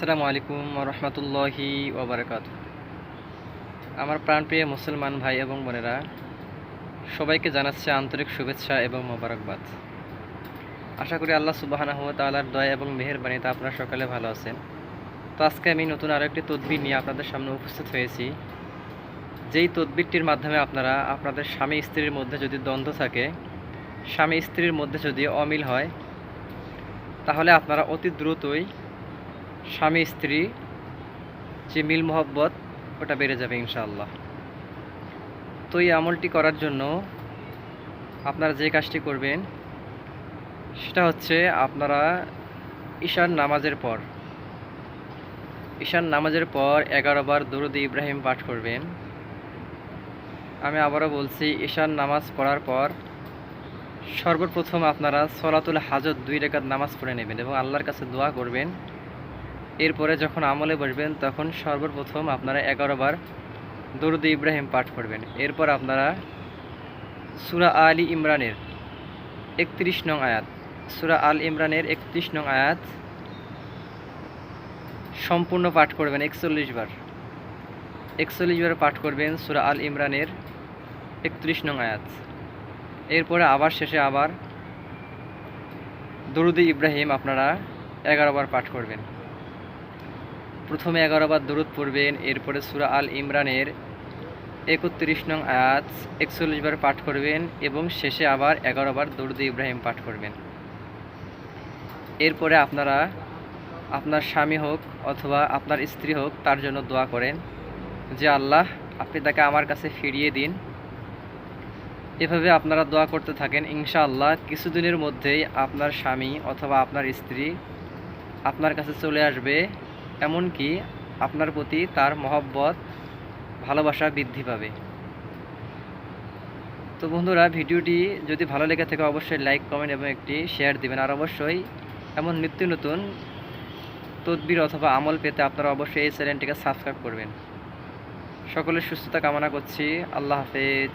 আসসালামু আলাইকুম রহমতুল্লাহি ওবরাকাত। আমার প্রাণপ্রিয় মুসলমান ভাই এবং বোনেরা, সবাইকে জানাচ্ছে আন্তরিক শুভেচ্ছা এবং মোবারকবাদ। আশা করি আল্লাহ সুবহানাহু ওয়া তাআলার দয়া এবং মেহেরবানিতে আপনারা সকালে ভালো আছেন। তো আজকে আমি নতুন আরও একটি তদবির নিয়ে আপনাদের সামনে উপস্থিত হয়েছি। যেই তদবিরটির মাধ্যমে আপনারা আপনাদের স্বামী স্ত্রীর মধ্যে যদি দ্বন্দ্ব থাকে, স্বামী স্ত্রীর মধ্যে যদি অমিল হয়, তাহলে আপনারা অতি দ্রুতই স্বামী স্ত্রী যে মিল মোহব্বত ওটা বেড়ে যাবে ইনশাআল্লাহ। তো এই আমলটি করার জন্য আপনারা যে কাজটি করবেন সেটা হচ্ছে আপনারা ঈশার নামাজের পর 11 বার দরুদ ইব্রাহিম পাঠ করবেন। আমি আবারও বলছি, ঈশার নামাজ পড়ার পর সর্বপ্রথম আপনারা সলাতুল হাজত 2 রাকাত নামাজ পড়ে নেবেন এবং আল্লাহর কাছে দোয়া করবেন। এরপরে যখন আমলে বসবেন তখন সর্বপ্রথম আপনারা 11 বার দরুদ ইব্রাহিম পাঠ করবেন। এরপর আপনারা সূরা আলী ইমরানের 31 নং আয়াত, সূরা আল ইমরানের 31 নং আয়াত সম্পূর্ণ পাঠ করবেন 41 বার পাঠ করবেন সূরা আল ইমরানের 31 নং আয়াত। এরপরে আবার শেষে আবার দরুদ ইব্রাহিম আপনারা 11 বার পাঠ করবেন। প্রথমে 11 বার দরুদ পড়বেন, এরপরে সূরা আল ইমরানের 31 নং আয়াত 41 বার পাঠ করবেন এবং শেষে আবার 11 বার দরুদ ইব্রাহিম পাঠ করবেন। এরপরে আপনারা আপনার স্বামী হোক অথবা আপনার স্ত্রী হোক তার জন্য দোয়া করেন যে আল্লাহ আপনি তাকে আমার কাছে ফিরিয়ে দিন। এভাবে আপনারা দোয়া করতে থাকেন, ইনশাআল্লাহ কিছুদিনের মধ্যেই আপনার স্বামী অথবা আপনার স্ত্রী আপনার কাছে চলে আসবে, এমনকি আপনার প্রতি তার মহব্বত ভালোবাসা বৃদ্ধি পাবে। তো বন্ধুরা, ভিডিওটি যদি ভালো লেগে থাকে অবশ্যই লাইক, কমেন্ট এবং একটি শেয়ার দিবেন। আর অবশ্যই এমন নিত্য নতুন তদবির অথবা আমল পেতে আপনারা অবশ্যই এই চ্যানেলটিকে সাবস্ক্রাইব করবেন। সকলের সুস্থতা কামনা করছি। আল্লাহ হাফেজ।